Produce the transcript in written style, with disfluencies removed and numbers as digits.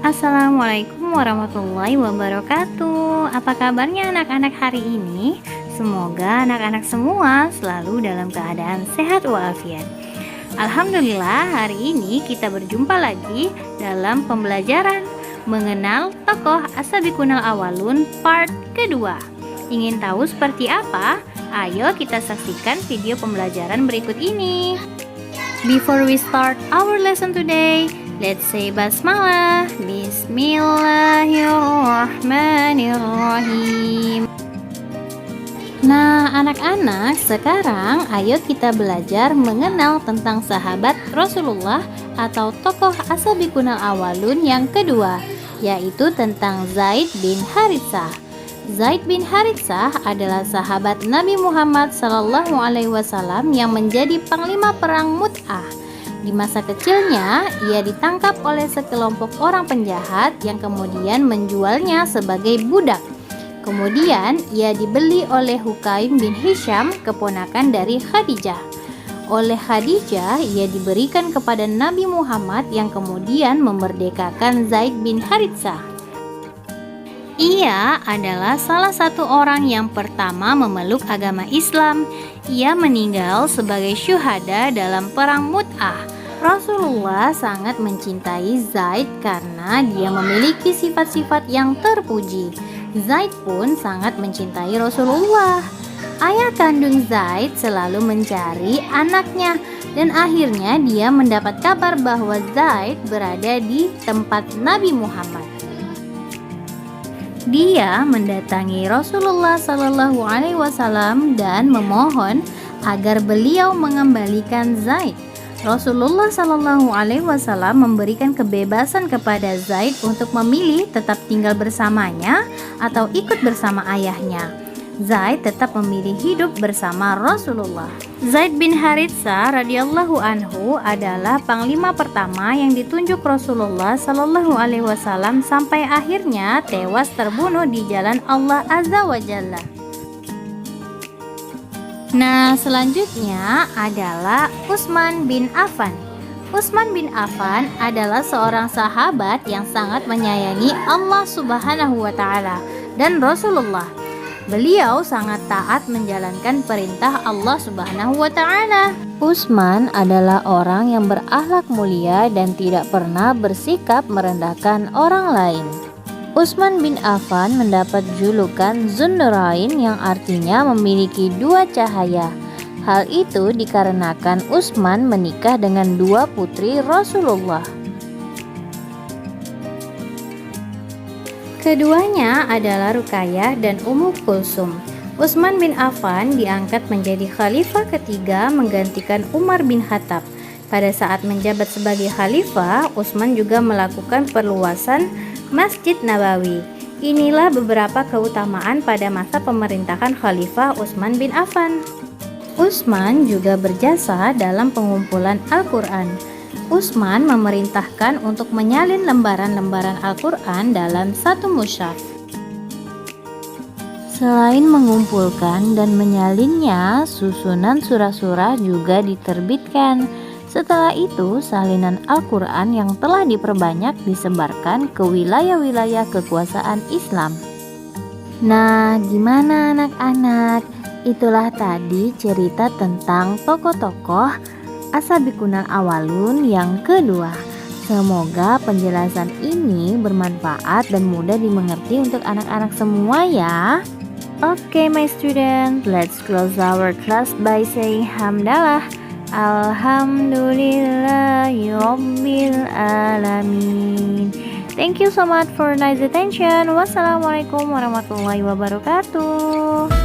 Assalamualaikum warahmatullahi wabarakatuh. Apa kabarnya anak-anak hari ini? Semoga anak-anak semua selalu dalam keadaan sehat walafiat. Alhamdulillah, hari ini kita berjumpa lagi dalam pembelajaran mengenal tokoh As-Sabiqunal Awwalun part kedua. Ingin tahu seperti apa? Ayo kita saksikan video pembelajaran berikut ini. Before we start our lesson today, let's say basmalah. Bismillahirrahmanirrahim. Nah, anak-anak, sekarang ayo kita belajar mengenal tentang sahabat Rasulullah atau tokoh As-Sabiqunal Awwalun yang kedua, yaitu tentang Zaid bin Haritsah. Zaid bin Haritsah adalah sahabat Nabi Muhammad SAW yang menjadi panglima perang Mu'tah. Di masa kecilnya, ia ditangkap oleh sekelompok orang penjahat yang kemudian menjualnya sebagai budak. Kemudian, ia dibeli oleh Hukaim bin Hisham, keponakan dari Khadijah. Oleh Khadijah, ia diberikan kepada Nabi Muhammad yang kemudian memerdekakan Zaid bin Haritsah. Ia adalah salah satu orang yang pertama memeluk agama Islam. Ia meninggal sebagai syuhada dalam perang Mu'tah. Rasulullah sangat mencintai Zaid karena dia memiliki sifat-sifat yang terpuji. Zaid pun sangat mencintai Rasulullah. Ayah kandung Zaid selalu mencari anaknya dan akhirnya dia mendapat kabar bahwa Zaid berada di tempat Nabi Muhammad. Dia mendatangi Rasulullah SAW dan memohon agar beliau mengembalikan Zaid. Rasulullah SAW memberikan kebebasan kepada Zaid untuk memilih tetap tinggal bersamanya atau ikut bersama ayahnya. Zaid tetap memilih hidup bersama Rasulullah. Zaid bin Haritsah radhiyallahu anhu adalah panglima pertama yang ditunjuk Rasulullah SAW sampai akhirnya tewas terbunuh di jalan Allah Azza wa Jalla. Nah, selanjutnya adalah Utsman bin Affan. Utsman bin Affan adalah seorang sahabat yang sangat menyayangi Allah Subhanahu wa taala dan Rasulullah. Beliau sangat taat menjalankan perintah Allah Subhanahu wa taala. Utsman adalah orang yang berakhlak mulia dan tidak pernah bersikap merendahkan orang lain. Utsman bin Affan mendapat julukan Zunnurain yang artinya memiliki dua cahaya. Hal itu dikarenakan Utsman menikah dengan dua putri Rasulullah. Keduanya adalah Ruqayyah dan Ummu Kulsum. Utsman bin Affan diangkat menjadi khalifah ketiga menggantikan Umar bin Khattab. Pada saat menjabat sebagai khalifah, Utsman juga melakukan perluasan Masjid Nabawi. Inilah beberapa keutamaan pada masa pemerintahan Khalifah Utsman bin Affan. Utsman juga berjasa dalam pengumpulan Al-Quran. Utsman memerintahkan untuk menyalin lembaran-lembaran Al-Quran dalam satu mushaf. Selain mengumpulkan dan menyalinnya, susunan surah-surah juga diterbitkan. Setelah itu, salinan Al-Quran yang telah diperbanyak disebarkan ke wilayah-wilayah kekuasaan Islam. Nah, gimana anak-anak? Itulah tadi cerita tentang tokoh-tokoh As-Sabiqunal Awwalun yang kedua. Semoga penjelasan ini bermanfaat dan mudah dimengerti untuk anak-anak semua ya. Okay, my student, let's close our class by saying hamdalah. Alhamdulillahi Rabbil Alamin. Thank you so much for nice attention. Wassalamualaikum warahmatullahi wabarakatuh.